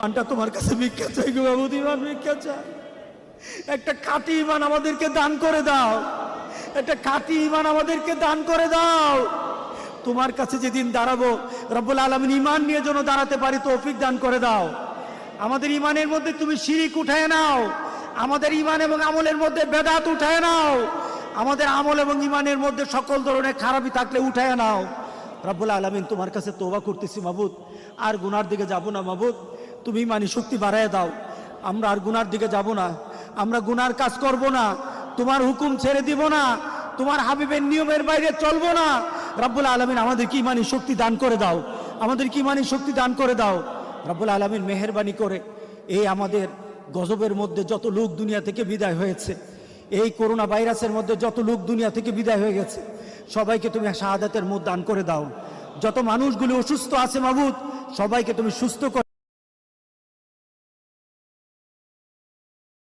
ইমানটা তোমার কাছে ভিক্ষা চাই গো বাবু, ইমান ভিক্ষা চাই। একটা খাঁটি ইমান আমাদেরকে দান করে দাও, একটা খাঁটি ইমান আমাদেরকে দান করে দাও। তোমার কাছে যেদিন দাঁড়াবো রব্বুল আলামিন ইমান নিয়ে যেন দাঁড়াতে পারি তৌফিক দান করে দাও। আমাদের ইমানের মধ্যে তুমি শিরিক উঠায় নাও, আমাদের ইমান এবং আমলের মধ্যে বেদাত উঠায় নাও, আমাদের আমল এবং ইমানের মধ্যে সকল ধরনের খারাপি থাকলে উঠায় নাও। রব্বুল আলামিন তোমার কাছে তওবা করতেছি মাবুদ, আর গুনার দিকে যাব না মাবুদ, তুমি ইমানি শক্তি বাড়ায় দাও। আমরা আর গুনার দিকে যাব না, আমরা গুনার কাজ করব না, তোমার হুকুম ছেড়ে দিব না, তোমার হাবিবের নিয়মের বাইরে চলবো না। রব্বুল আলামিন আমাদেরকে ইমানি শক্তি দান করে দাও, আমাদেরকে ইমানি শক্তি দান করে দাও। রব্বুল আলামিন মেহেরবানি করে এই আমাদের গজবের মধ্যে যত লোক দুনিয়া থেকে বিদায় হয়েছে, এই করোনা ভাইরাসের মধ্যে যত লোক দুনিয়া থেকে বিদায় হয়ে গেছে, সবাইকে তুমি শাহাদাতের মুখ দান করে দাও। যত মানুষগুলো অসুস্থ আছে মাবুদ, সবাইকে তুমি সুস্থ করে